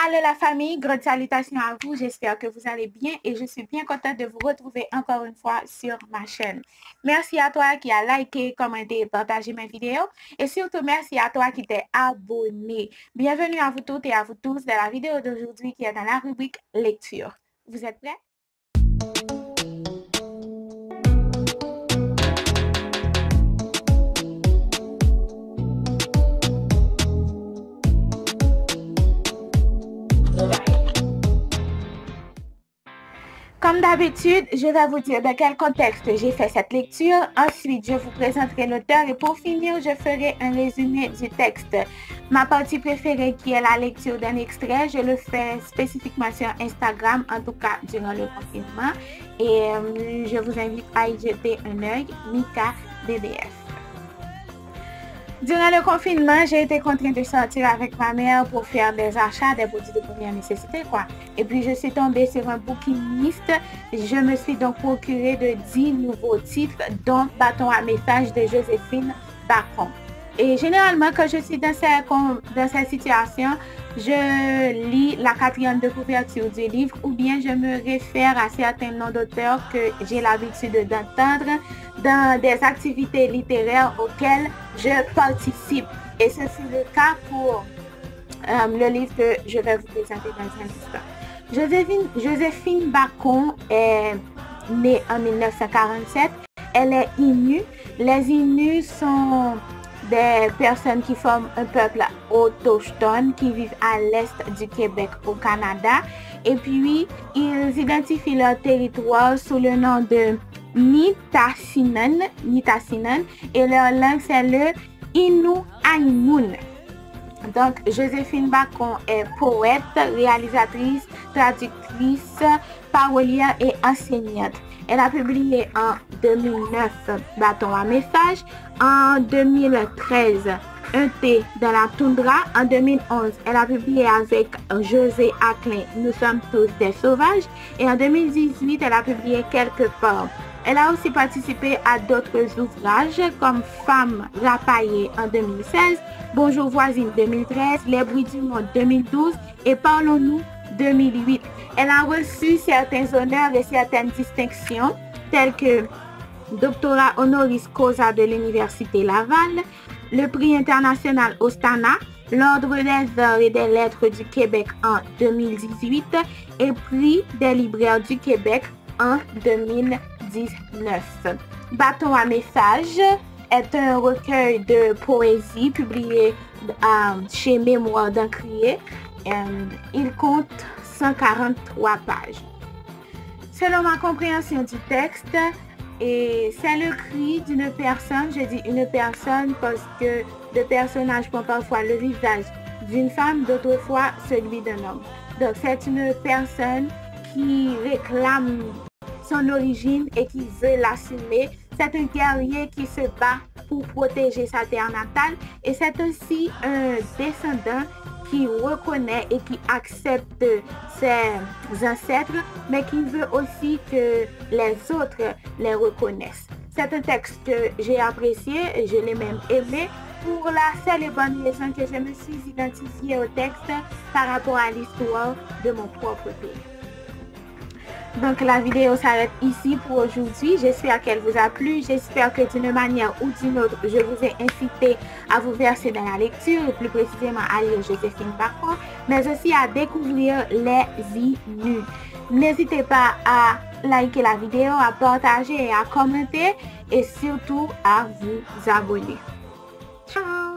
Allô la famille, grande salutation à vous, j'espère que vous allez bien et je suis bien contente de vous retrouver encore une fois sur ma chaîne. Merci à toi qui a liké, commenté et partagé mes vidéos et surtout merci à toi qui t'es abonné. Bienvenue à vous toutes et à vous tous dans la vidéo d'aujourd'hui qui est dans la rubrique lecture. Vous êtes prêts? Comme d'habitude, je vais vous dire dans quel contexte j'ai fait cette lecture. Ensuite, je vous présenterai l'auteur et pour finir, je ferai un résumé du texte. Ma partie préférée qui est la lecture d'un extrait, je le fais spécifiquement sur Instagram, en tout cas durant le confinement. Et je vous invite à y jeter un œil, Mika BBF. Durant le confinement, j'ai été contrainte de sortir avec ma mère pour faire des achats, des produits de première nécessité, quoi. Et puis, je suis tombée sur un bouquiniste. Je me suis donc procuré de 10 nouveaux titres, dont Bâton à message de Joséphine Bacon. Et généralement, quand je suis dans cette situation, je lis la 4e de couverture du livre ou bien je me réfère à certains noms d'auteurs que j'ai l'habitude d'entendre dans des activités littéraires auxquelles je participe. Et ce fut le cas pour le livre que je vais vous présenter dans un instant. Joséphine Bacon est née en 1947. Elle est Innu. Les Innus sont des personnes qui forment un peuple autochtone qui vivent à l'est du Québec au Canada. Et puis, ils identifient leur territoire sous le nom de Nitassinan et leur langue c'est le Innu-Aimun. Donc, Joséphine Bacon est poète, réalisatrice, traductrice, parolière et enseignante. Elle a publié en 2009 Bâton à message, en 2013 Un thé dans la toundra, en 2011 elle a publié avec José Aclin Nous sommes tous des sauvages et en 2018 elle a publié Quelque part. Elle a aussi participé à d'autres ouvrages comme Femme rapaillée en 2016, Bonjour voisine 2013, Les bruits du monde 2012 et Parlons-nous 2008. Elle a reçu certains honneurs et certaines distinctions telles que Doctorat honoris causa de l'Université Laval, le prix international Ostana, l'Ordre des Arts et des Lettres du Québec en 2018 et prix des libraires du Québec en 2019. Bâton à message est un recueil de poésie publié chez Mémoire d'Encrier. Il compte 143 pages. Selon ma compréhension du texte, et c'est le cri d'une personne, je dis une personne parce que le personnage prend parfois le visage d'une femme, d'autres fois celui d'un homme. Donc c'est une personne qui réclame son origine et qui veut l'assumer. C'est un guerrier qui se bat pour protéger sa terre natale et c'est aussi un descendant qui reconnaît et qui accepte ses ancêtres, mais qui veut aussi que les autres les reconnaissent. C'est un texte que j'ai apprécié et je l'ai même aimé pour la seule et bonne raison que je me suis identifiée au texte par rapport à l'histoire de mon propre pays. Donc la vidéo s'arrête ici pour aujourd'hui. J'espère qu'elle vous a plu. J'espère que d'une manière ou d'une autre, je vous ai incité à vous verser dans la lecture, ou plus précisément à lire Joséphine Bacon, mais aussi à découvrir les Innus. N'hésitez pas à liker la vidéo, à partager et à commenter et surtout à vous abonner. Ciao!